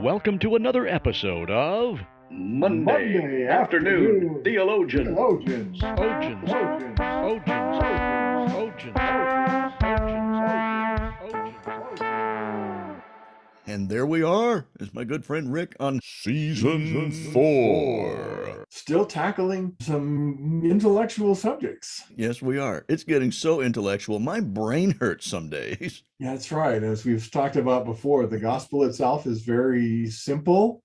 welcome to another episode of Monday Afternoon Theologians. Theologians. And there we are, is my good friend Rick on Season 4. Still tackling some intellectual subjects. Yes, we are. It's getting so intellectual, my brain hurts some days. Yeah, that's right. As we've talked about before, the gospel itself is very simple,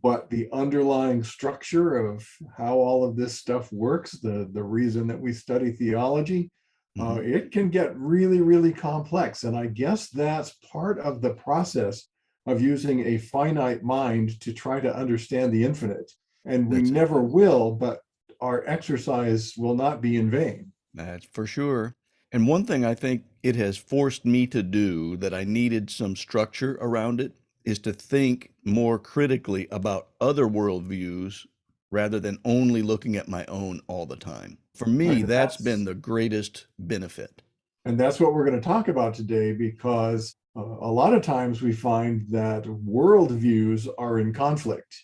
but the underlying structure of how all of this stuff works, the reason that we study theology, it can get really, really complex. And I guess that's part of the process of using a finite mind to try to understand the infinite. And we never will, but our exercise will not be in vain. That's for sure. And one thing I think it has forced me to do that I needed some structure around it is to think more critically about other worldviews rather than only looking at my own all the time. For me, that's been the greatest benefit. And that's what we're going to talk about today, because a lot of times we find that worldviews are in conflict.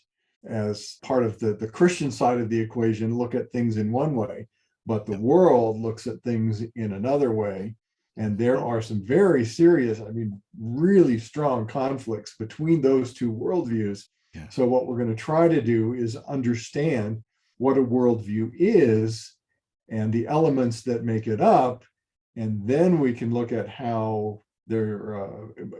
As part of the Christian side of the equation, look at things in one way, but the world looks at things in another way. And there are some very serious, really strong conflicts between those two worldviews. Yeah. So what we're going to try to do is understand what a worldview is and the elements that make it up. And then we can look at how they're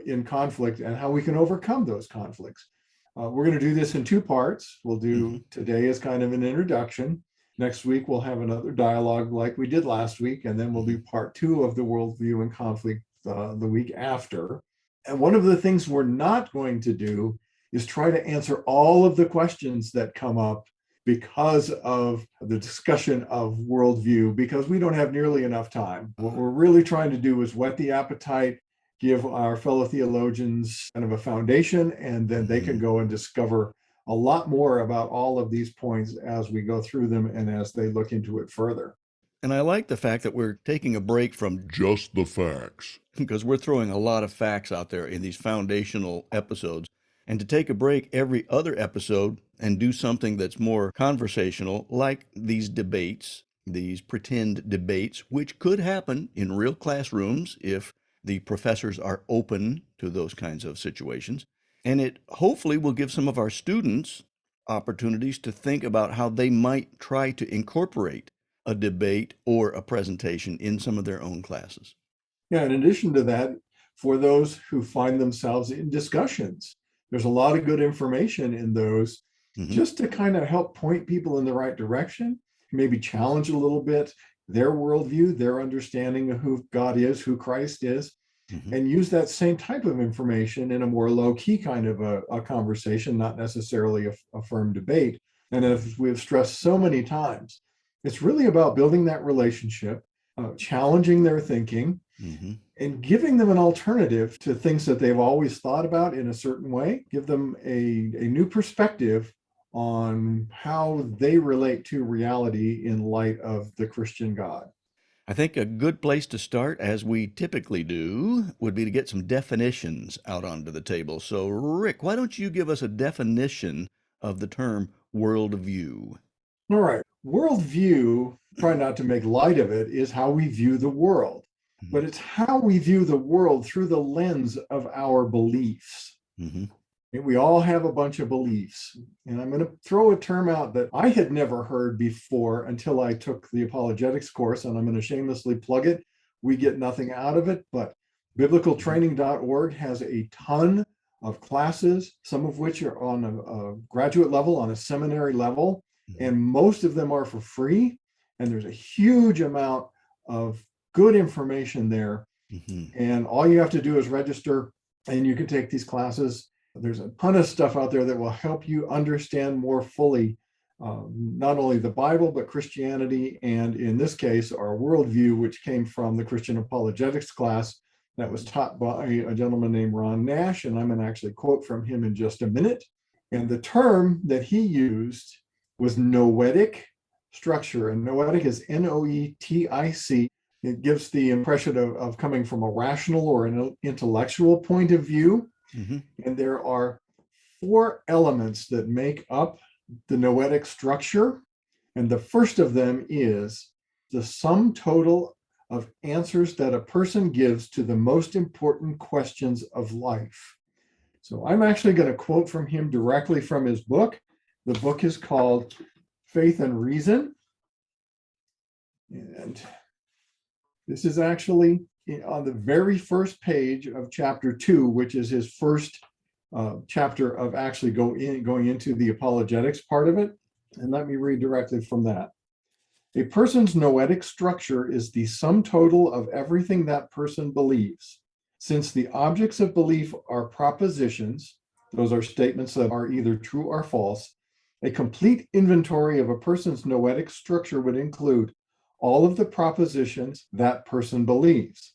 in conflict and how we can overcome those conflicts. We're going to do this in two parts. We'll do today as kind of an introduction. Next week, we'll have another dialogue like we did last week, and then we'll do part two of the worldview and conflict the week after. And one of the things we're not going to do is try to answer all of the questions that come up because of the discussion of worldview, because we don't have nearly enough time. What we're really trying to do is whet the appetite, give our fellow theologians kind of a foundation, and then they can go and discover a lot more about all of these points as we go through them and as they look into it further. And I like the fact that we're taking a break from just the facts, because we're throwing a lot of facts out there in these foundational episodes. And to take a break every other episode and do something that's more conversational, like these debates, these pretend debates, which could happen in real classrooms if the professors are open to those kinds of situations. And it hopefully will give some of our students opportunities to think about how they might try to incorporate a debate or a presentation in some of their own classes. Yeah, in addition to that, for those who find themselves in discussions, there's a lot of good information in those just to kind of help point people in the right direction, maybe challenge a little bit their worldview, their understanding of who God is, who Christ is, and use that same type of information in a more low-key kind of a conversation, not necessarily a firm debate. And as we've stressed so many times, it's really about building that relationship, challenging their thinking, and giving them an alternative to things that they've always thought about in a certain way. Give them a new perspective on how they relate to reality in light of the Christian God. I think a good place to start, as we typically do, would be to get some definitions out onto the table. So, Rick, why don't you give us a definition of the term worldview? All right. Worldview, try not to make light of it, is how we view the world. But it's how we view the world through the lens of our beliefs. And we all have a bunch of beliefs. And I'm going to throw a term out that I had never heard before until I took the apologetics course, and I'm going to shamelessly plug it. We get nothing out of it, but biblicaltraining.org has a ton of classes, some of which are on a graduate level, on a seminary level, and most of them are for free. And there's a huge amount of good information there. And all you have to do is register, and you can take these classes. There's a ton of stuff out there that will help you understand more fully not only the Bible, but Christianity, and in this case, our worldview, which came from the Christian apologetics class that was taught by a gentleman named Ron Nash, and I'm going to actually quote from him in just a minute. And the term that he used was noetic structure, and noetic is Noetic. It gives the impression of coming from a rational or an intellectual point of view. And there are four elements that make up the noetic structure. And the first of them is the sum total of answers that a person gives to the most important questions of life. So I'm actually going to quote from him directly from his book. The book is called Faith and Reason. And this is actually on the very first page of chapter 2, which is his first chapter of actually going into the apologetics part of it. And let me read directly from that. A person's noetic structure is the sum total of everything that person believes. Since the objects of belief are propositions, those are statements that are either true or false, a complete inventory of a person's noetic structure would include all of the propositions that person believes.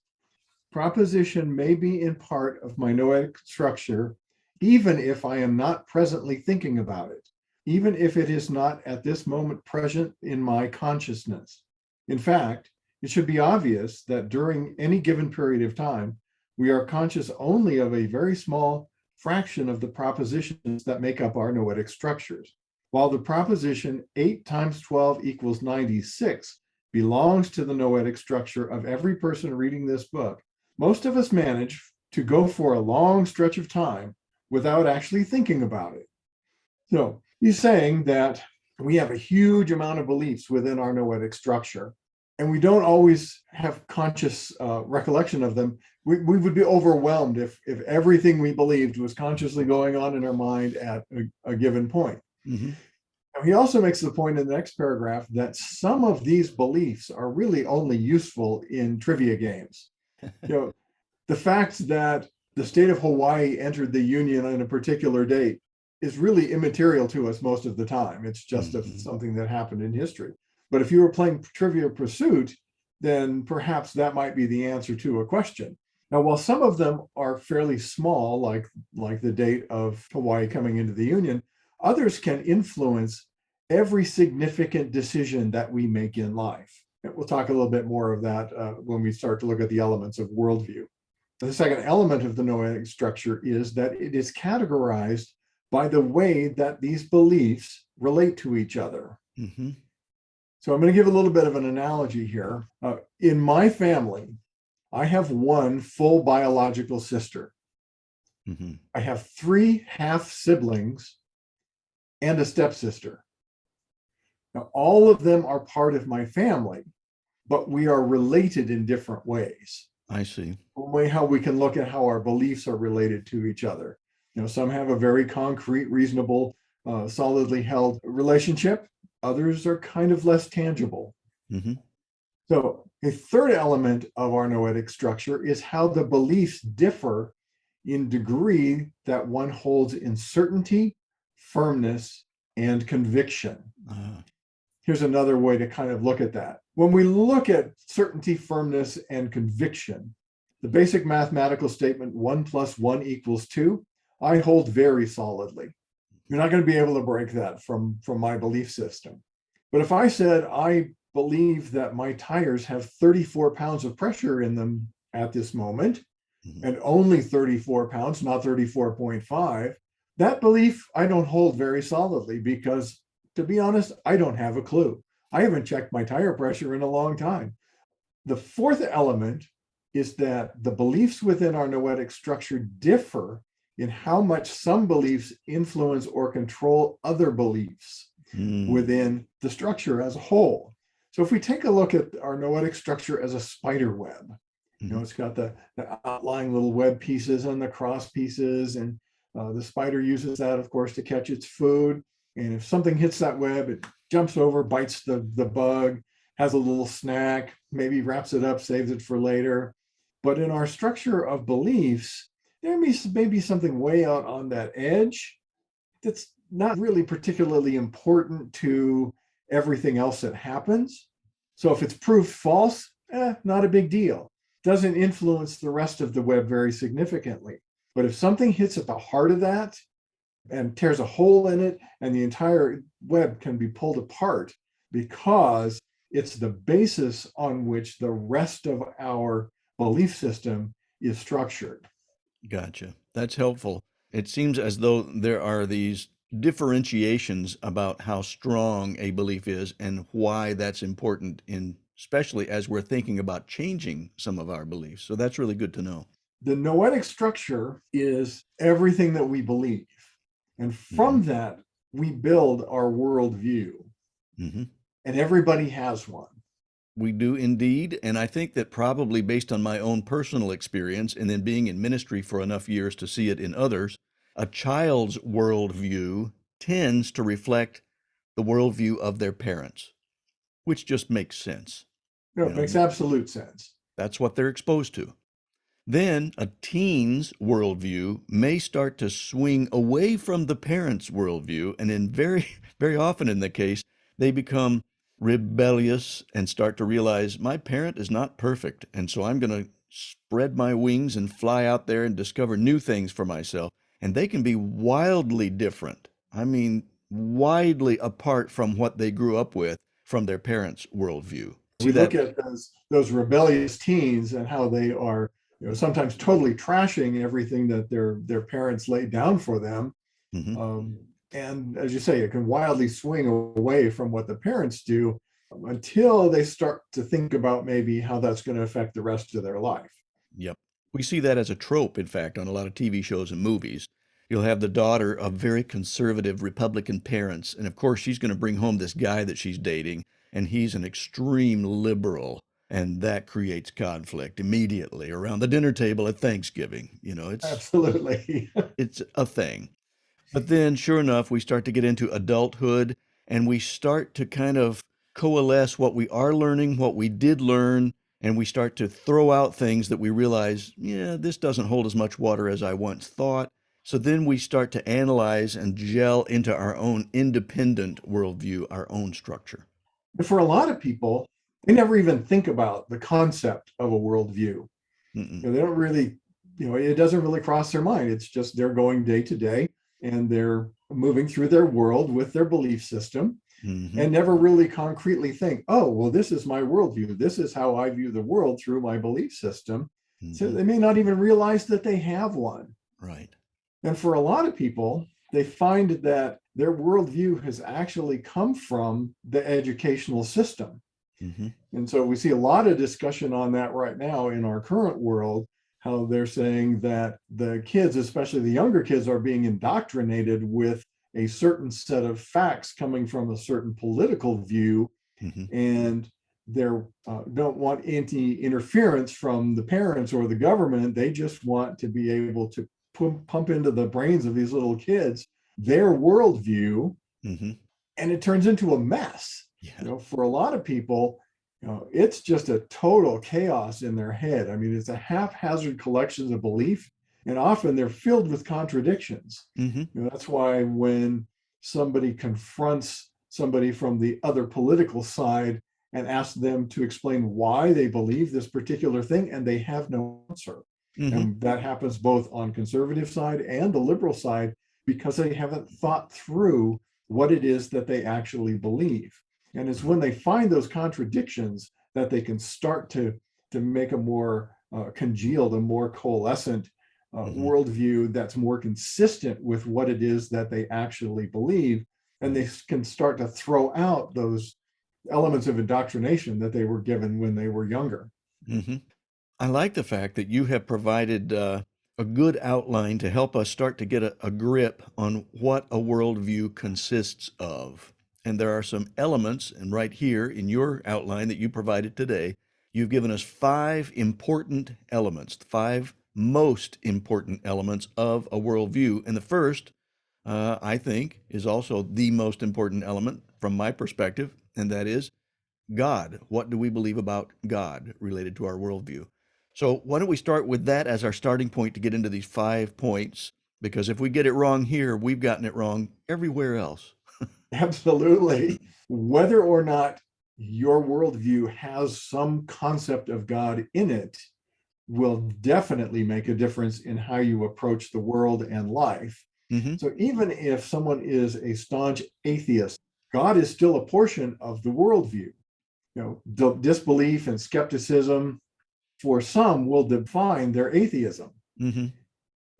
Proposition may be in part of my noetic structure, even if I am not presently thinking about it, even if it is not at this moment present in my consciousness. In fact, it should be obvious that during any given period of time, we are conscious only of a very small fraction of the propositions that make up our noetic structures. While the proposition 8 times 12 equals 96 belongs to the noetic structure of every person reading this book, most of us manage to go for a long stretch of time without actually thinking about it. So he's saying that we have a huge amount of beliefs within our noetic structure, and we don't always have conscious recollection of them. We would be overwhelmed if everything we believed was consciously going on in our mind at a given point. Mm-hmm. Now, he also makes the point in the next paragraph that some of these beliefs are really only useful in trivia games. The fact that the state of Hawaii entered the Union on a particular date is really immaterial to us most of the time. It's just something that happened in history. But if you were playing Trivia Pursuit, then perhaps that might be the answer to a question. Now, while some of them are fairly small, like the date of Hawaii coming into the Union, others can influence every significant decision that we make in life. And we'll talk a little bit more of that when we start to look at the elements of worldview. The second element of the noetic structure is that it is categorized by the way that these beliefs relate to each other. Mm-hmm. So I'm going to give a little bit of an analogy here. In my family, I have one full biological sister. Mm-hmm. I have 3 half siblings and a stepsister. Now, all of them are part of my family, but we are related in different ways. I see. One way how we can look at how our beliefs are related to each other. Some have a very concrete, reasonable, solidly held relationship. Others are kind of less tangible. Mm-hmm. So a third element of our noetic structure is how the beliefs differ in degree that one holds in certainty, firmness, and conviction. Here's another way to kind of look at that. When we look at certainty, firmness, and conviction, the basic mathematical statement 1 + 1 = 2, I hold very solidly. You're not going to be able to break that from my belief system. But if I said I believe that my tires have 34 pounds of pressure in them at this moment, and only 34 pounds, not 34.5, that belief I don't hold very solidly because, to be honest, I don't have a clue. I haven't checked my tire pressure in a long time. The fourth element is that the beliefs within our noetic structure differ in how much some beliefs influence or control other beliefs within the structure as a whole. So if we take a look at our noetic structure as a spider web, it's got the outlying little web pieces and the cross pieces, and the spider uses that, of course, to catch its food. And if something hits that web, it jumps over, bites the bug, has a little snack, maybe wraps it up, saves it for later. But in our structure of beliefs, there may be something way out on that edge that's not really particularly important to everything else that happens. So if it's proved false, not a big deal. Doesn't influence the rest of the web very significantly. But if something hits at the heart of that and tears a hole in it, and the entire web can be pulled apart because it's the basis on which the rest of our belief system is structured. Gotcha. That's helpful. It seems as though there are these differentiations about how strong a belief is and why that's important especially as we're thinking about changing some of our beliefs. So that's really good to know. The noetic structure is everything that we believe. And from that, we build our worldview. And everybody has one. We do indeed. And I think that probably based on my own personal experience and then being in ministry for enough years to see it in others, a child's worldview tends to reflect the worldview of their parents, which just makes sense. No, it makes absolute sense. That's what they're exposed to. Then a teen's worldview may start to swing away from the parents' worldview, and in very often in the case, they become rebellious and start to realize my parent is not perfect, and so I'm going to spread my wings and fly out there and discover new things for myself. And they can be wildly different. I mean, widely apart from what they grew up with from their parents' worldview. We look at those rebellious teens and how they are, sometimes totally trashing everything that their parents laid down for them. And as you say, it can wildly swing away from what the parents do until they start to think about maybe how that's going to affect the rest of their life. Yep. We see that as a trope, in fact, on a lot of TV shows and movies. You'll have the daughter of very conservative Republican parents, and of course she's going to bring home this guy that she's dating, and he's an extreme liberal, and that creates conflict immediately around the dinner table at Thanksgiving. It's absolutely it's a thing. But then, sure enough, we start to get into adulthood, and we start to kind of coalesce what we are learning, what we did learn, and we start to throw out things that we realize, this doesn't hold as much water as I once thought. So then we start to analyze and gel into our own independent worldview, our own structure. And for a lot of people, they never even think about the concept of a worldview. They don't really, it doesn't really cross their mind. It's just they're going day to day and they're moving through their world with their belief system and never really concretely think, oh, well, this is my worldview. This is how I view the world through my belief system. So they may not even realize that they have one. Right. And for a lot of people, they find that their worldview has actually come from the educational system. And so we see a lot of discussion on that right now in our current world, how they're saying that the kids, especially the younger kids, are being indoctrinated with a certain set of facts coming from a certain political view, and they don't want any interference from the parents or the government. They just want to be able to pump into the brains of these little kids their worldview, and it turns into a mess. For a lot of people, it's just a total chaos in their head. I mean, it's a haphazard collection of belief, and often they're filled with contradictions. That's why when somebody confronts somebody from the other political side and asks them to explain why they believe this particular thing, and they have no answer. And that happens both on conservative side and the liberal side, because they haven't thought through what it is that they actually believe. And it's when they find those contradictions that they can start to make a more congealed, a more coalescent worldview that's more consistent with what it is that they actually believe. And they can start to throw out those elements of indoctrination that they were given when they were younger. I like the fact that you have provided a good outline to help us start to get a grip on what a worldview consists of. And there are some elements, and right here in your outline that you provided today, you've given us 5 important elements, 5 most important elements of a worldview. And the first, I think, is also the most important element from my perspective, and that is God. What do we believe about God related to our worldview? So why don't we start with that as our starting point to get into these 5 points? Because if we get it wrong here, we've gotten it wrong everywhere else. Absolutely. Whether or not your worldview has some concept of God in it will definitely make a difference in how you approach the world and life. So even if someone is a staunch atheist, God is still a portion of the worldview. Disbelief and skepticism for some will define their atheism.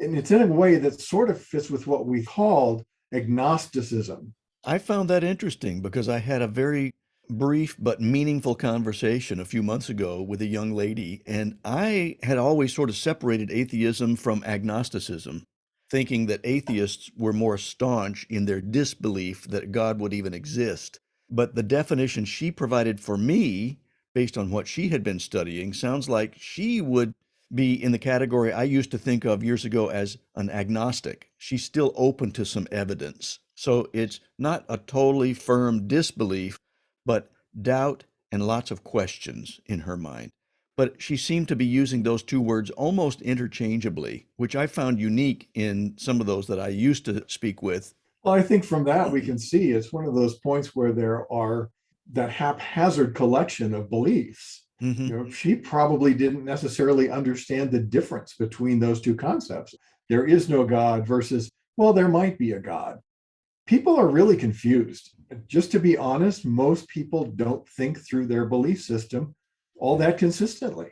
And it's in a way that sort of fits with what we called agnosticism. I found that interesting because I had a very brief but meaningful conversation a few months ago with a young lady, and I had always sort of separated atheism from agnosticism, thinking that atheists were more staunch in their disbelief that God would even exist. But the definition she provided for me, based on what she had been studying, sounds like she would be in the category I used to think of years ago as an agnostic. She's still open to some evidence. So it's not a totally firm disbelief, but doubt and lots of questions in her mind. But she seemed to be using those two words almost interchangeably, which I found unique in some of those that I used to speak with. Well, I think from that we can see it's one of those points where there are that haphazard collection of beliefs. Mm-hmm. She probably didn't necessarily understand the difference between those two concepts. There is no God versus, well, there might be a God. People are really confused. Just to be honest, most people don't think through their belief system all that consistently.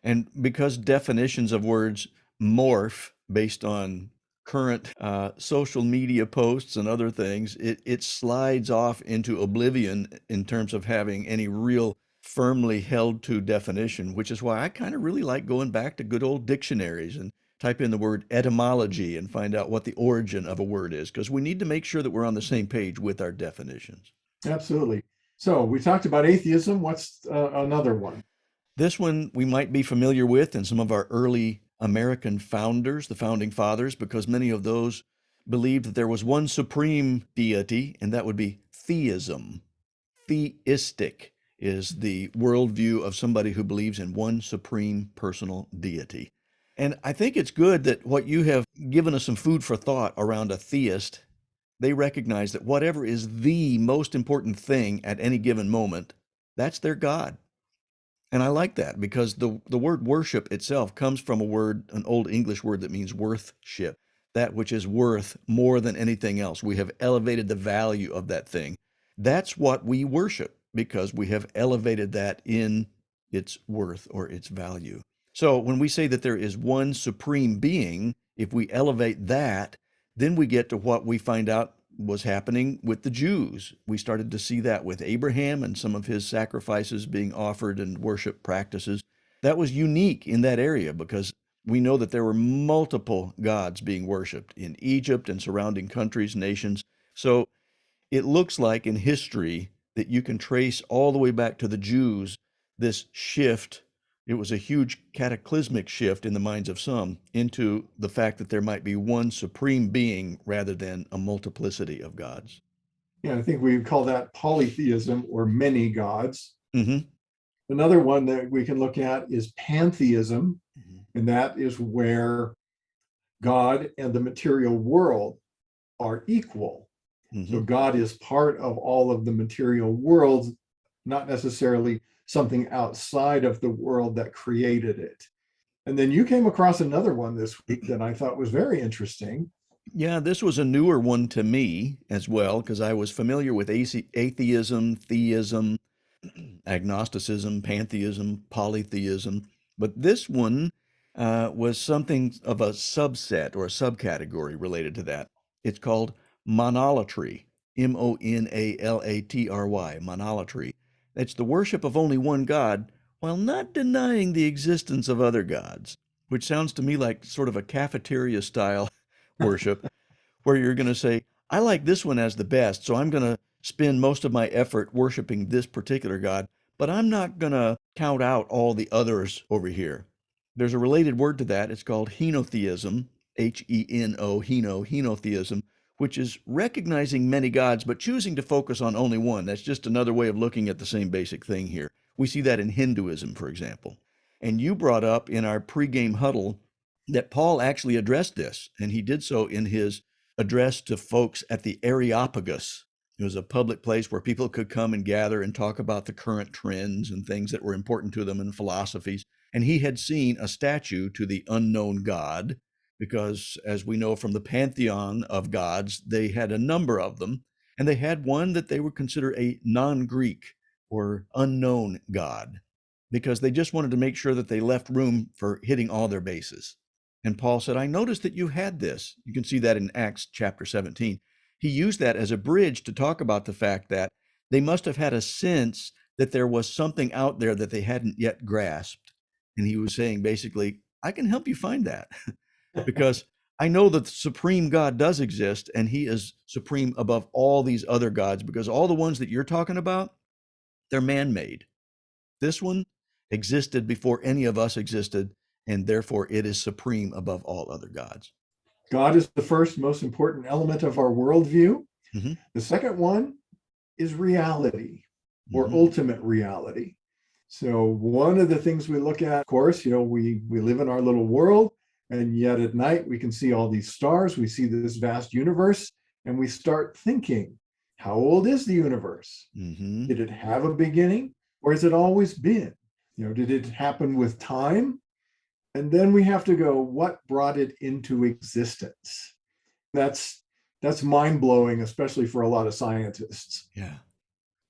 And because definitions of words morph based on current social media posts and other things, it slides off into oblivion in terms of having any real firmly held to definition, which is why I kind of really like going back to good old dictionaries and type in the word etymology and find out what the origin of a word is, because we need to make sure that we're on the same page with our definitions. Absolutely. So we talked about atheism. What's another one? This one we might be familiar with in some of our early American founders, the founding fathers, because many of those believed that there was one supreme deity, and that would be theism. Theistic is the worldview of somebody who believes in one supreme personal deity. And I think it's good that what you have given us some food for thought around a theist. They recognize that whatever is the most important thing at any given moment, that's their God. And I like that because the word worship itself comes from a word, an old English word that means worthship, that which is worth more than anything else. We have elevated the value of that thing. That's what we worship because we have elevated that in its worth or its value. So when we say that there is one supreme being, if we elevate that, then we get to what we find out was happening with the Jews. We started to see that with Abraham and some of his sacrifices being offered and worship practices. That was unique in that area because we know that there were multiple gods being worshiped in Egypt and surrounding countries, nations. So it looks like in history that you can trace all the way back to the Jews this shift. It was a huge cataclysmic shift in the minds of some into the fact that there might be one supreme being rather than a multiplicity of gods. Yeah, I think we call that polytheism or many gods. Mm-hmm. Another one that we can look at is pantheism, Mm-hmm. and that is where God and the material world are equal. Mm-hmm. So God is part of all of the material world, not necessarily something outside of the world that created it. And then you came across another one this week that I thought was very interesting. Yeah, this was a newer one to me as well, because I was familiar with atheism, theism, agnosticism, pantheism, polytheism. But this one was something of a subset or a subcategory related to that. It's called monolatry, Monalatry, monolatry. It's the worship of only one God while not denying the existence of other gods, which sounds to me like sort of a cafeteria style worship where you're going to say, I like this one as the best, so I'm going to spend most of my effort worshiping this particular God, but I'm not going to count out all the others over here. There's a related word to that. It's called henotheism, henotheism, which is recognizing many gods, but choosing to focus on only one. That's just another way of looking at the same basic thing here. We see that in Hinduism, for example. And you brought up in our pregame huddle that Paul actually addressed this, and he did so in his address to folks at the Areopagus. It was a public place where people could come and gather and talk about the current trends and things that were important to them and philosophies. And he had seen a statue to the unknown God, because as we know from the pantheon of gods, they had a number of them. And they had one that they would consider a non-Greek or unknown God, because they just wanted to make sure that they left room for hitting all their bases. And Paul said, I noticed that you had this. You can see that in Acts chapter 17. He used that as a bridge to talk about the fact that they must have had a sense that there was something out there that they hadn't yet grasped. And he was saying, basically, I can help you find that because I know that the supreme God does exist, and he is supreme above all these other gods, because all the ones that you're talking about, they're man-made. This one existed before any of us existed, and therefore it is supreme above all other gods. God is the first most important element of our worldview. Mm-hmm. The second one is reality, or Mm-hmm. ultimate reality. So one of the things we look at, of course, we live in our little world, and yet at night we can see all these stars, we see this vast universe, and we start thinking, how old is the universe? Mm-hmm. Did it have a beginning, or has it always been? Did it happen with time? And then we have to go, what brought it into existence? That's mind-blowing, especially for a lot of scientists. Yeah.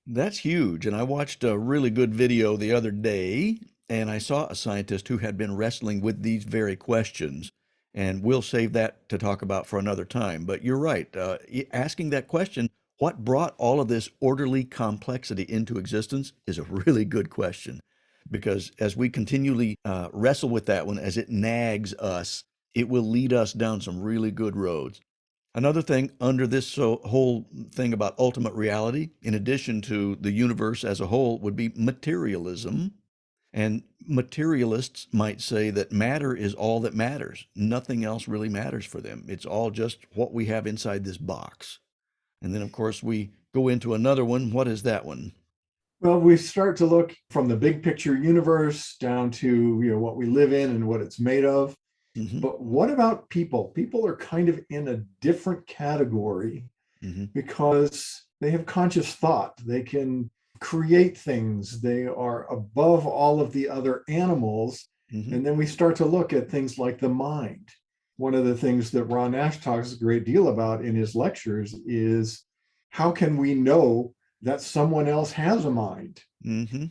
That's huge. And I watched a really good video the other day, and I saw a scientist who had been wrestling with these very questions. And we'll save that to talk about for another time. But you're right. Asking that question, what brought all of this orderly complexity into existence, is a really good question. Because as we continually wrestle with that one, as it nags us, it will lead us down some really good roads. Another thing under this whole thing about ultimate reality, in addition to the universe as a whole, would be materialism. And materialists might say that matter is all that matters. Nothing else really matters for them. It's all just what we have inside this box. And then, of course, we go into another one. What is that one? Well, we start to look from the big picture universe down to what we live in and what it's made of. Mm-hmm. But what about people? People are kind of in a different category Mm-hmm. because they have conscious thought. They can create things. They are above all of the other animals. Mm-hmm. And then we start to look at things like the mind. One of the things that Ron Nash talks a great deal about in his lectures is, how can we know that someone else has a mind? Mm-hmm.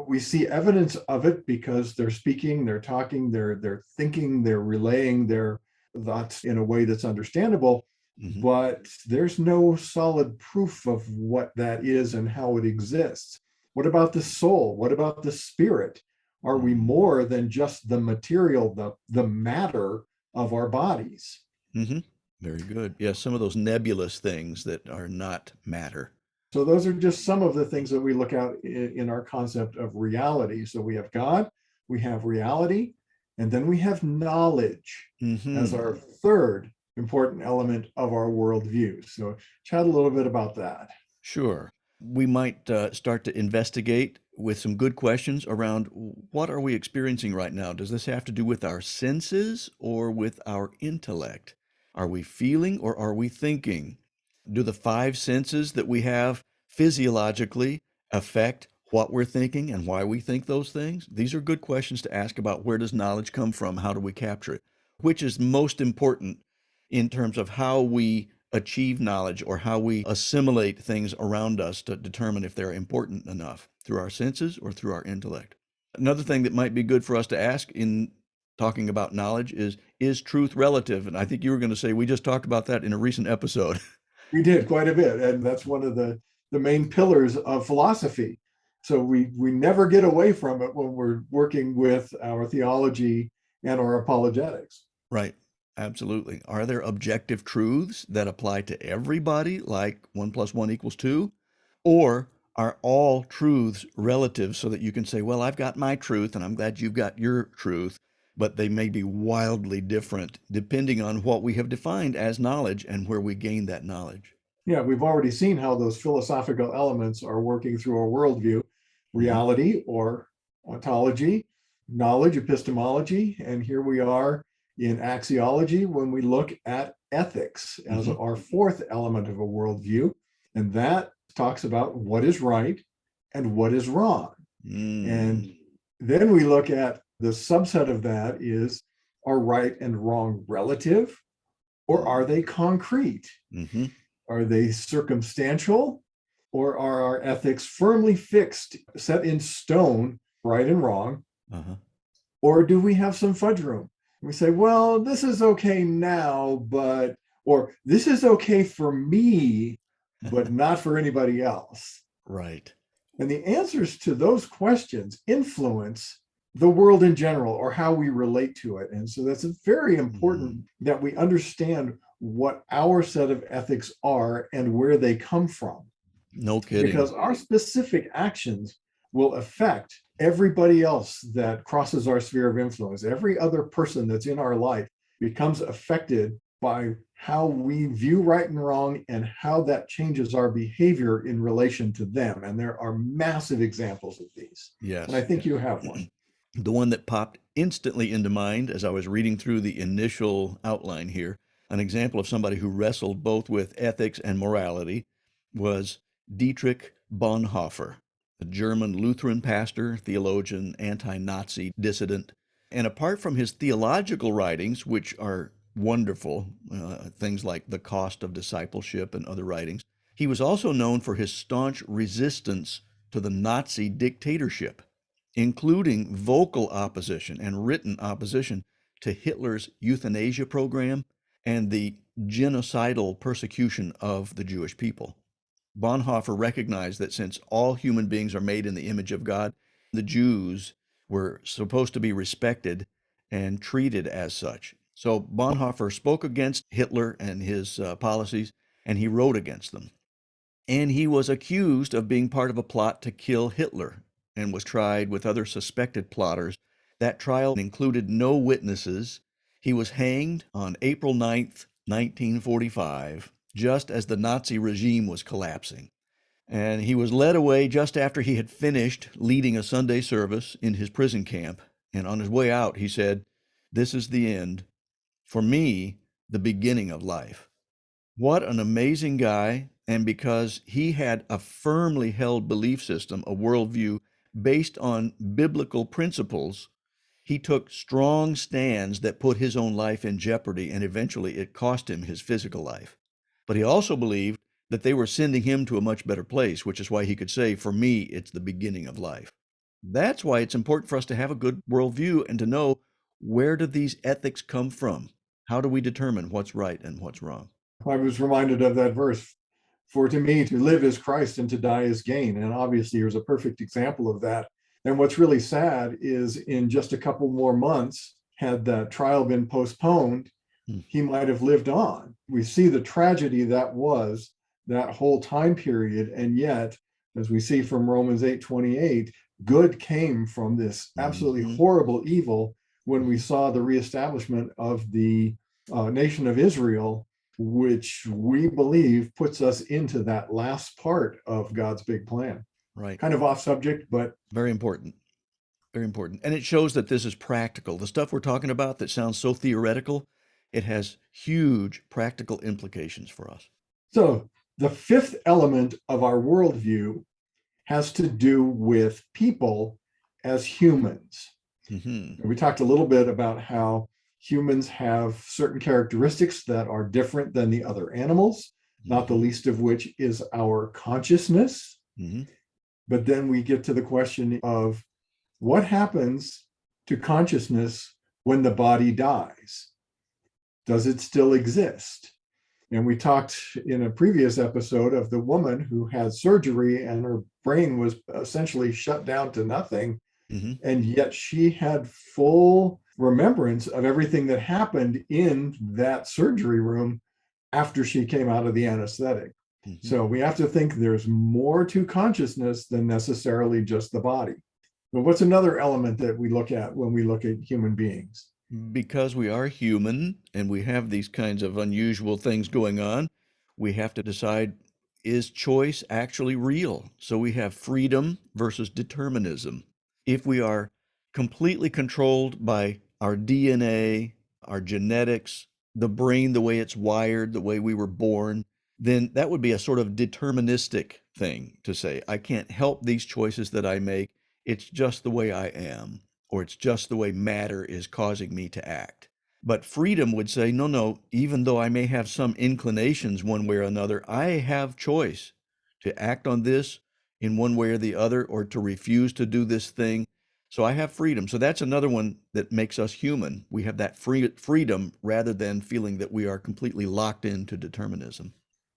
We see evidence of it because they're speaking, they're talking, they're thinking, they're relaying their thoughts in a way that's understandable. Mm-hmm. But there's no solid proof of what that is and how it exists. What about the soul? What about the spirit? Are we more than just the material, the matter of our bodies? Mm-hmm. Very good. Yes, some of those nebulous things that are not matter. So those are just some of the things that we look at in our concept of reality. So we have God, we have reality, and then we have knowledge as our third important element of our worldview. So chat a little bit about that. Sure. We might start to investigate with some good questions around, what are we experiencing right now? Does this have to do with our senses or with our intellect? Are we feeling or are we thinking? Do the five senses that we have physiologically affect what we're thinking and why we think those things? These are good questions to ask about. Where does knowledge come from? How do we capture it? Which is most important in terms of how we achieve knowledge or how we assimilate things around us to determine if they're important enough, through our senses or through our intellect. Another thing that might be good for us to ask in talking about knowledge is truth relative? And I think you were going to say, we just talked about that in a recent episode. We did quite a bit, and that's one of the main pillars of philosophy. So we never get away from it when we're working with our theology and our apologetics. Right. Absolutely. Are there objective truths that apply to everybody, like 1 + 1 = 2? Or are all truths relative, so that you can say, well, I've got my truth and I'm glad you've got your truth, but they may be wildly different depending on what we have defined as knowledge and where we gain that knowledge? Yeah, we've already seen how those philosophical elements are working through our worldview: reality or ontology, knowledge, epistemology, and here we are in axiology when we look at ethics as our fourth element of a worldview. And that talks about what is right and what is wrong. And then we look at the subset of that is, are right and wrong relative, or are they concrete? Are they circumstantial, or are our ethics firmly fixed, set in stone, right and wrong? Or do we have some fudge room? We say, well, this is okay now, or this is okay for me, but not for anybody else. Right. And the answers to those questions influence the world in general or how we relate to it. And so that's very important that we understand what our set of ethics are and where they come from. No kidding. Because our specific actions will affect everybody else that crosses our sphere of influence. Every other person that's in our life becomes affected by how we view right and wrong and how that changes our behavior in relation to them. And there are massive examples of these. Yes. And I think you have one. The one that popped instantly into mind as I was reading through the initial outline here, an example of somebody who wrestled both with ethics and morality, was Dietrich Bonhoeffer, a German Lutheran pastor, theologian, anti-Nazi dissident. And apart from his theological writings, which are wonderful, things like The Cost of Discipleship and other writings, he was also known for his staunch resistance to the Nazi dictatorship, including vocal opposition and written opposition to Hitler's euthanasia program and the genocidal persecution of the Jewish people. Bonhoeffer recognized that since all human beings are made in the image of God, the Jews were supposed to be respected and treated as such. So Bonhoeffer spoke against Hitler and his policies, and he wrote against them. And he was accused of being part of a plot to kill Hitler and was tried with other suspected plotters. That trial included no witnesses. He was hanged on April 9th, 1945, just as the Nazi regime was collapsing. And he was led away just after he had finished leading a Sunday service in his prison camp. And on his way out, he said, "This is the end. For me, the beginning of life." What an amazing guy. And because he had a firmly held belief system, a worldview based on biblical principles, he took strong stands that put his own life in jeopardy, and eventually it cost him his physical life. But he also believed that they were sending him to a much better place, which is why he could say, "For me, it's the beginning of life." That's why it's important for us to have a good worldview and to know, where do these ethics come from? How do we determine what's right and what's wrong? I was reminded of that verse, "For to me to live is Christ and to die is gain." And obviously here's a perfect example of that. And what's really sad is in just a couple more months, had that trial been postponed, he might have lived on. We see the tragedy that was that whole time period. And yet, as we see from Romans 8:28, good came from this absolutely horrible evil when we saw the reestablishment of the nation of Israel, which we believe puts us into that last part of God's big plan. Right. Kind of off subject, but very important. Very important. And it shows that this is practical. The stuff we're talking about that sounds so theoretical, it has huge practical implications for us. So the fifth element of our worldview has to do with people as humans. We talked a little bit about how humans have certain characteristics that are different than the other animals, not the least of which is our consciousness. But then we get to the question of what happens to consciousness when the body dies? Does it still exist? And we talked in a previous episode of the woman who had surgery and her brain was essentially shut down to nothing. And yet she had full remembrance of everything that happened in that surgery room after she came out of the anesthetic. So we have to think there's more to consciousness than necessarily just the body. But what's another element that we look at when we look at human beings? Because we are human and we have these kinds of unusual things going on, we have to decide, is choice actually real? So we have freedom versus determinism. If we are completely controlled by our DNA, our genetics, the brain, the way it's wired, the way we were born, then that would be a sort of deterministic thing to say, I can't help these choices that I make. It's just the way I am, or it's just the way matter is causing me to act. But freedom would say, no, even though I may have some inclinations one way or another, I have choice to act on this in one way or the other, or to refuse to do this thing. So I have freedom. So that's another one that makes us human. We have that freedom rather than feeling that we are completely locked into determinism.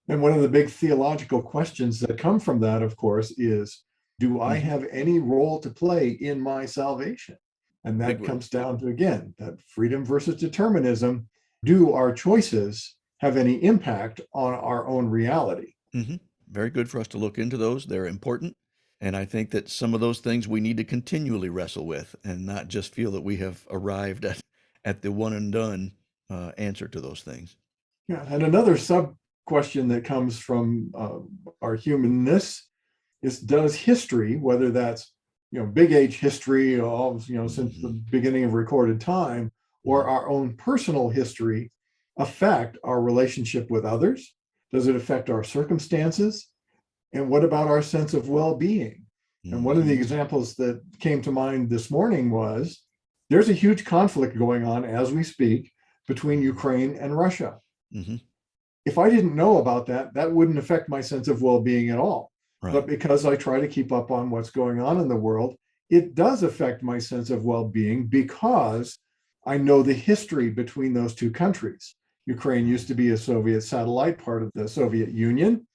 And one of the big theological questions that come from that, of course, is, do I Mm-hmm. have any role to play in my salvation? And Big that word. comes down to, again, that freedom versus determinism. Do our choices have any impact on our own reality? Mm-hmm. Very good for us to look into those. They're important. And I think that some of those things we need to continually wrestle with and not just feel that we have arrived at the one and done answer to those things. Yeah. And another sub question that comes from our humanness is, does history, whether that's big H history, all since the beginning of recorded time, or our own personal history, affect our relationship with others? Does it affect our circumstances? And what about our sense of well-being? And one of the examples that came to mind this morning was, there's a huge conflict going on as we speak between Ukraine and Russia. Mm-hmm. If I didn't know about that, that wouldn't affect my sense of well-being at all. Right. But because I try to keep up on what's going on in the world, it does affect my sense of well-being because I know the history between those two countries. Ukraine used to be a Soviet satellite, part of the Soviet Union,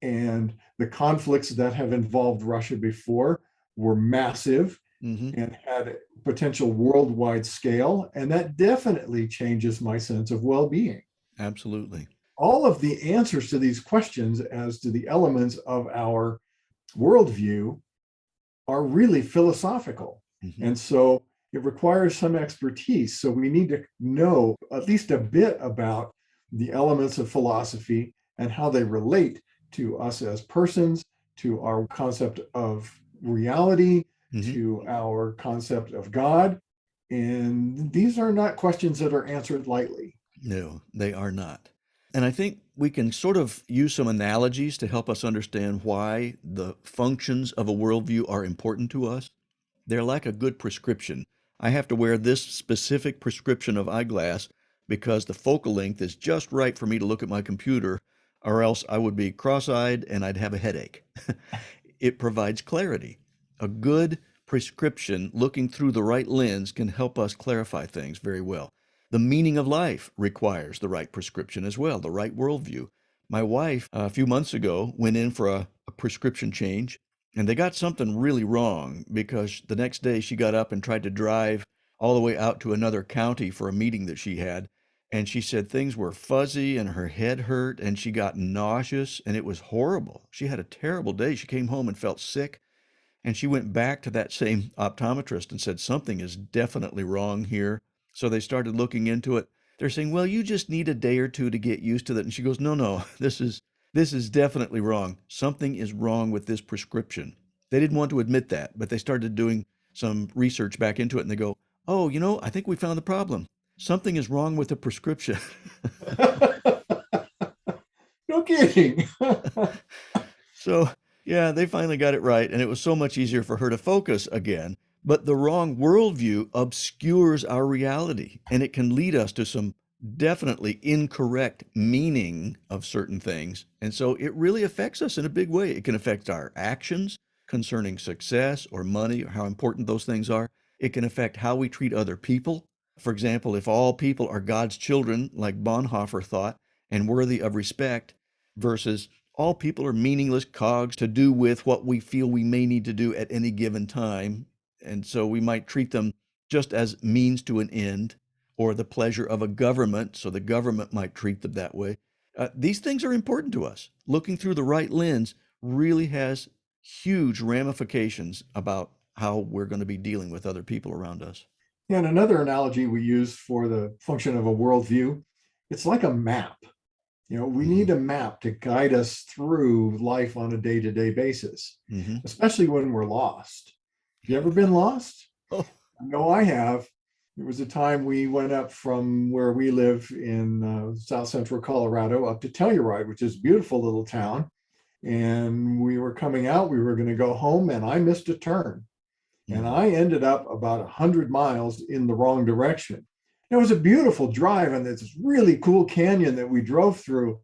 and the conflicts that have involved Russia before were massive and had potential worldwide scale. And that definitely changes my sense of well-being. Absolutely. All of the answers to these questions as to the elements of our worldview are really philosophical. And so it requires some expertise. So we need to know at least a bit about the elements of philosophy and how they relate to us as persons, to our concept of reality, to our concept of God. And these are not questions that are answered lightly. No, they are not. And I think we can sort of use some analogies to help us understand why the functions of a worldview are important to us. They're like a good prescription. I have to wear this specific prescription of eyeglass because the focal length is just right for me to look at my computer, or else I would be cross-eyed and I'd have a headache. It provides clarity. A good prescription looking through the right lens can help us clarify things very well. The meaning of life requires the right prescription as well, the right worldview. My wife, a few months ago, went in for a prescription change, and they got something really wrong because the next day she got up and tried to drive all the way out to another county for a meeting that she had. And she said things were fuzzy and her head hurt and she got nauseous and it was horrible. She had a terrible day. She came home and felt sick. And she went back to that same optometrist and said, something is definitely wrong here. So they started looking into it. They're saying, well, you just need a day or two to get used to that. And she goes, no, this is definitely wrong. Something is wrong with this prescription. They didn't want to admit that, but they started doing some research back into it and they go, oh, I think we found the problem. Something is wrong with the prescription. No kidding. So, yeah, they finally got it right, and it was so much easier for her to focus again. But the wrong worldview obscures our reality, and it can lead us to some definitely incorrect meaning of certain things. And so it really affects us in a big way. It can affect our actions concerning success or money or how important those things are. It can affect how we treat other people. For example, if all people are God's children, like Bonhoeffer thought, and worthy of respect, versus all people are meaningless cogs to do with what we feel we may need to do at any given time. And so we might treat them just as means to an end or the pleasure of a government. So the government might treat them that way. These things are important to us. Looking through the right lens really has huge ramifications about how we're going to be dealing with other people around us. And another analogy we use for the function of a worldview, it's like a map. We need a map to guide us through life on a day-to-day basis, especially when we're lost. You ever been lost? Oh. No, I have. There was a time we went up from where we live in south central Colorado up to Telluride, which is a beautiful little town. And we were coming out, we were going to go home, and I missed a turn. And I ended up about 100 miles in the wrong direction. It was a beautiful drive, and it's really cool canyon that we drove through.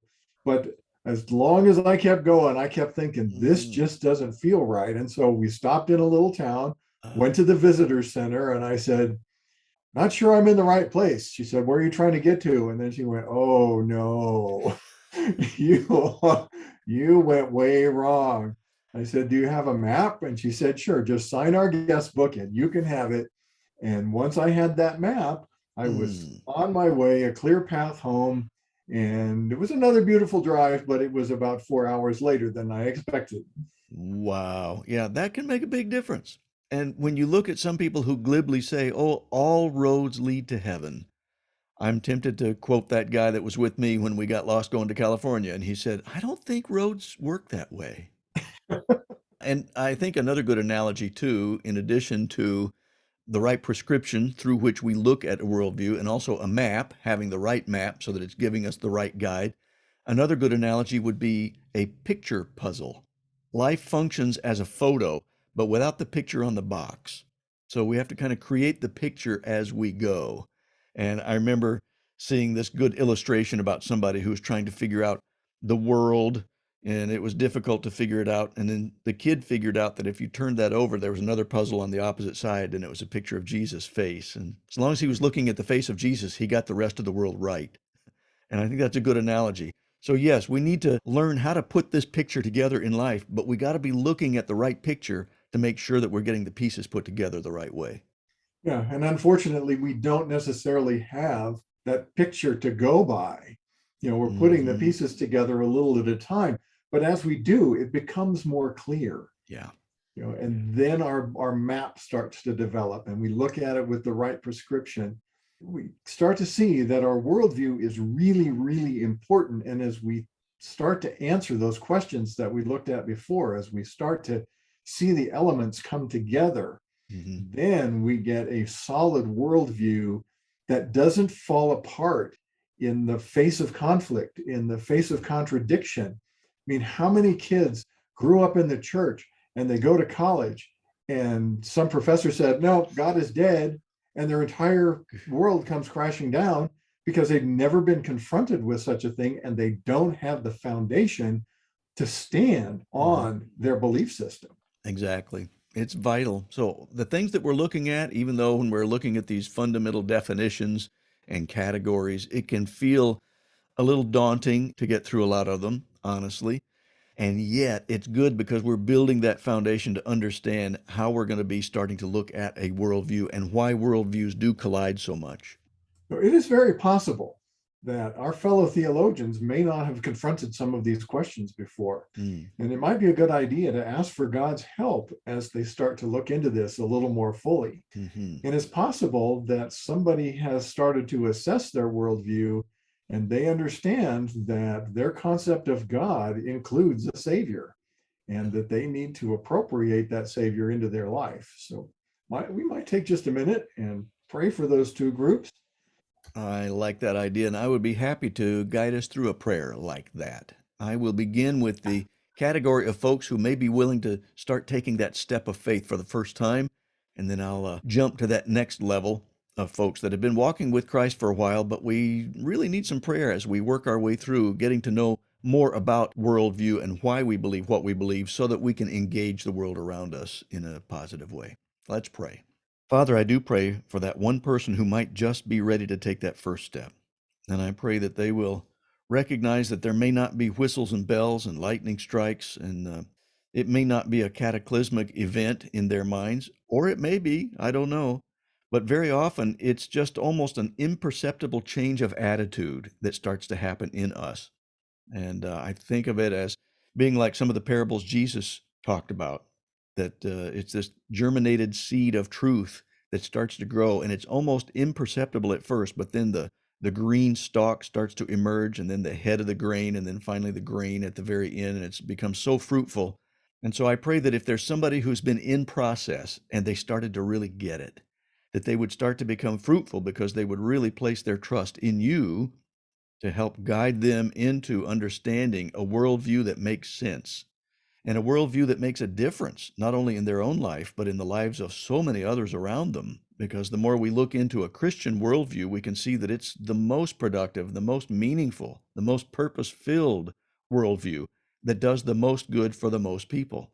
But as long as I kept going, I kept thinking, this just doesn't feel right. And so we stopped in a little town, Went to the visitor center, and I said, not sure I'm in the right place. She said, where are you trying to get to? And then she went, oh no, you, you went way wrong. I said, do you have a map? And she said, sure, just sign our guest book and you can have it. And once I had that map, I was on my way, a clear path home. And it was another beautiful drive, but it was about 4 hours later than I expected. Wow. Yeah, that can make a big difference. And when you look at some people who glibly say, oh, all roads lead to heaven, I'm tempted to quote that guy that was with me when we got lost going to California. And he said, I don't think roads work that way. And I think another good analogy, too, in addition to the right prescription through which we look at a worldview, and also a map, having the right map so that it's giving us the right guide. Another good analogy would be a picture puzzle. Life functions as a photo, but without the picture on the box. So we have to kind of create the picture as we go. And I remember seeing this good illustration about somebody who was trying to figure out the world, and it was difficult to figure it out. And then the kid figured out that if you turned that over, there was another puzzle on the opposite side, and it was a picture of Jesus' face. And as long as he was looking at the face of Jesus, he got the rest of the world right. And I think that's a good analogy. So yes, we need to learn how to put this picture together in life, but we got to be looking at the right picture to make sure that we're getting the pieces put together the right way. Yeah, and unfortunately, we don't necessarily have that picture to go by. We're putting the pieces together a little at a time, but as we do, it becomes more clear. Yeah. And then our map starts to develop, and we look at it with the right prescription. We start to see that our worldview is really, really important. And as we start to answer those questions that we looked at before, as we start to see the elements come together, then we get a solid worldview that doesn't fall apart in the face of conflict, in the face of contradiction. I mean, how many kids grew up in the church and they go to college and some professor said, no, God is dead, and their entire world comes crashing down because they've never been confronted with such a thing, and they don't have the foundation to stand on their belief system. Exactly. It's vital. So the things that we're looking at, even though when we're looking at these fundamental definitions and categories, it can feel a little daunting to get through a lot of them, honestly. And yet it's good because we're building that foundation to understand how we're going to be starting to look at a worldview and why worldviews do collide so much. So it is very possible that our fellow theologians may not have confronted some of these questions before. And it might be a good idea to ask for God's help as they start to look into this a little more fully. And it's possible that somebody has started to assess their worldview and they understand that their concept of God includes a savior and that they need to appropriate that savior into their life. So we might take just a minute and pray for those two groups. I like that idea, and I would be happy to guide us through a prayer like that. I will begin with the category of folks who may be willing to start taking that step of faith for the first time, and then I'll jump to that next level of folks that have been walking with Christ for a while, but we really need some prayer as we work our way through getting to know more about worldview and why we believe what we believe so that we can engage the world around us in a positive way. Let's pray. Father, I do pray for that one person who might just be ready to take that first step. And I pray that they will recognize that there may not be whistles and bells and lightning strikes, and it may not be a cataclysmic event in their minds, or it may be, I don't know. But very often it's just almost an imperceptible change of attitude that starts to happen in us. And I think of it as being like some of the parables Jesus talked about, that it's this germinated seed of truth that starts to grow, and it's almost imperceptible at first, but then the green stalk starts to emerge, and then the head of the grain, and then finally the grain at the very end, and it's become so fruitful. And so I pray that if there's somebody who's been in process and they started to really get it, that they would start to become fruitful because they would really place their trust in you to help guide them into understanding a worldview that makes sense and a worldview that makes a difference, not only in their own life, but in the lives of so many others around them. Because the more we look into a Christian worldview, we can see that it's the most productive, the most meaningful, the most purpose-filled worldview that does the most good for the most people.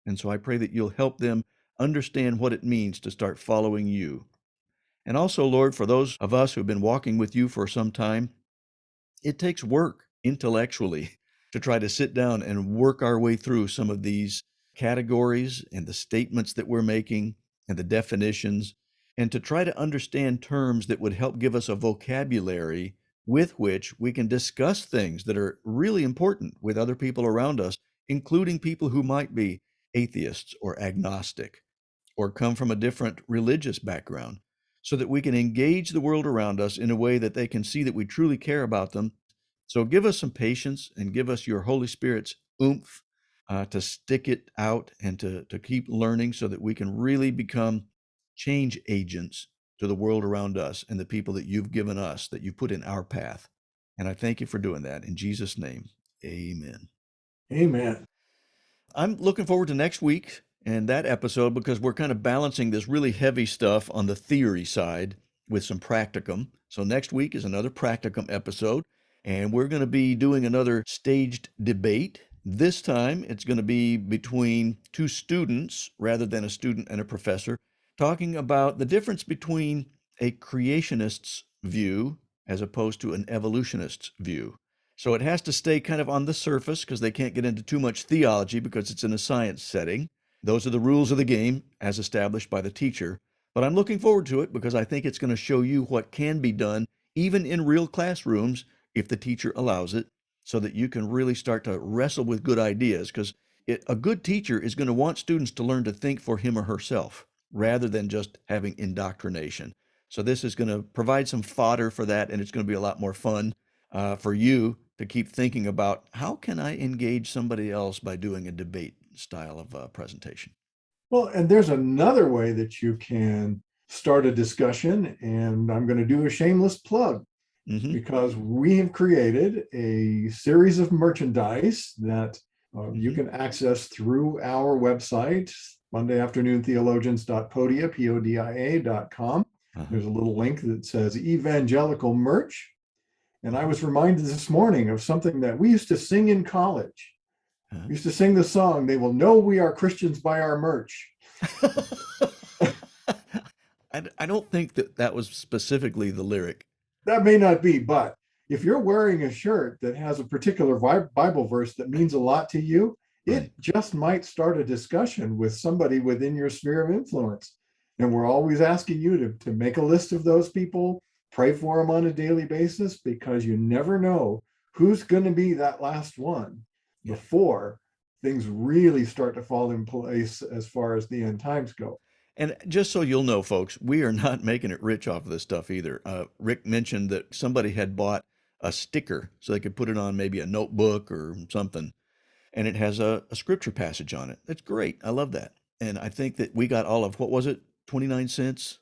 And so I pray that you'll help them understand what it means to start following you. And also, Lord, for those of us who've been walking with you for some time, it takes work intellectually to try to sit down and work our way through some of these categories and the statements that we're making and the definitions, and to try to understand terms that would help give us a vocabulary with which we can discuss things that are really important with other people around us, including people who might be atheists or agnostic or come from a different religious background, so that we can engage the world around us in a way that they can see that we truly care about them. So give us some patience and give us your Holy Spirit's oomph to stick it out and to keep learning so that we can really become change agents to the world around us and the people that you've given us, that you've put in our path. And I thank you for doing that. In Jesus' name, amen. Amen. I'm looking forward to next week and that episode because we're kind of balancing this really heavy stuff on the theory side with some practicum. So next week is another practicum episode, and we're going to be doing another staged debate. This time it's going to be between two students rather than a student and a professor, talking about the difference between a creationist's view as opposed to an evolutionist's view. So it has to stay kind of on the surface because they can't get into too much theology because it's in a science setting. Those are the rules of the game as established by the teacher. But I'm looking forward to it because I think it's going to show you what can be done even in real classrooms if the teacher allows it, so that you can really start to wrestle with good ideas, because a good teacher is going to want students to learn to think for him or herself rather than just having indoctrination. So this is going to provide some fodder for that, and it's going to be a lot more fun for you to keep thinking about how can I engage somebody else by doing a debate style of presentation. Well, and there's another way that you can start a discussion, and I'm going to do a shameless plug because we have created a series of merchandise that you can access through our website, MondayAfternoonTheologians.podia.com. There's a little link that says evangelical merch. And I was reminded this morning of something that we used to sing in college. We used to sing the song, "They will know we are Christians by our merch." I don't think that was specifically the lyric. That may not be, but if you're wearing a shirt that has a particular Bible verse that means a lot to you, it just might start a discussion with somebody within your sphere of influence. And we're always asking you to make a list of those people, pray for them on a daily basis, because you never know who's going to be that last one before things really start to fall in place as far as the end times go. And just so you'll know, folks, we are not making it rich off of this stuff either. Rick mentioned that somebody had bought a sticker so they could put it on maybe a notebook or something, and it has a scripture passage on it. That's great. I love that. And I think that we got all of, what was it, 29 cents?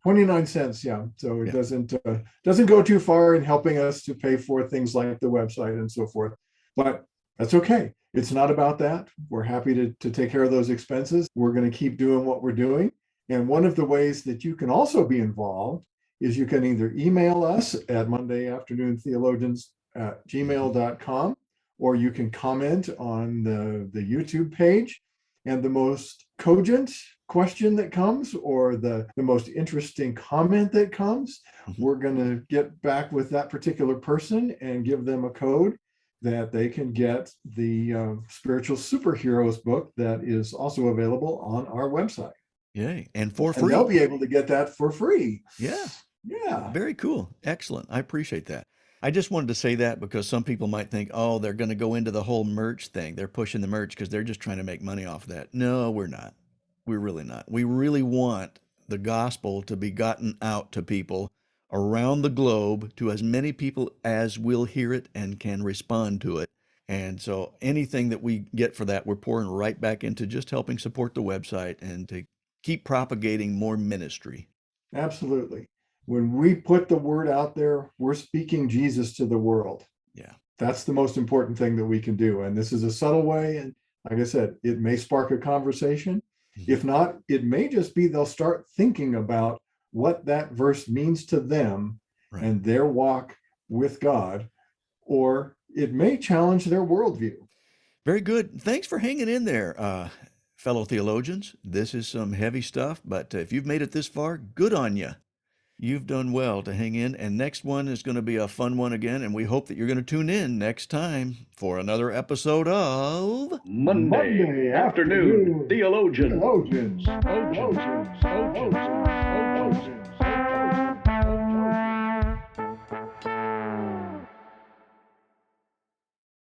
29 cents, yeah. So it doesn't go too far in helping us to pay for things like the website and so forth. But that's okay. It's not about that. We're happy to take care of those expenses. We're going to keep doing what we're doing. And one of the ways that you can also be involved is you can either email us at MondayAfternoonTheologians@gmail.com, or you can comment on the YouTube page. And the most cogent question that comes, or the most interesting comment that comes, we're going to get back with that particular person and give them a code that they can get the Spiritual Superheroes book that is also available on our website. Yay. And for free. And they'll be able to get that for free. Yeah. Yeah. Very cool. Excellent. I appreciate that. I just wanted to say that because some people might think, oh, they're going to go into the whole merch thing. They're pushing the merch because they're just trying to make money off of that. No, we're not. We're really not. We really want the gospel to be gotten out to people around the globe, to as many people as will hear it and can respond to it. And so anything that we get for that, we're pouring right back into just helping support the website and to keep propagating more ministry. Absolutely. When we put the word out there, we're speaking Jesus to the world. Yeah. That's the most important thing that we can do. And this is a subtle way. And like I said, it may spark a conversation. If not, it may just be they'll start thinking about what that verse means to them and their walk with God, or it may challenge their worldview. Very good. Thanks for hanging in there. Fellow theologians, this is some heavy stuff, but if you've made it this far, good on you. You've done well to hang in, and next one is going to be a fun one again, and we hope that you're going to tune in next time for another episode of Monday Afternoon Theologians.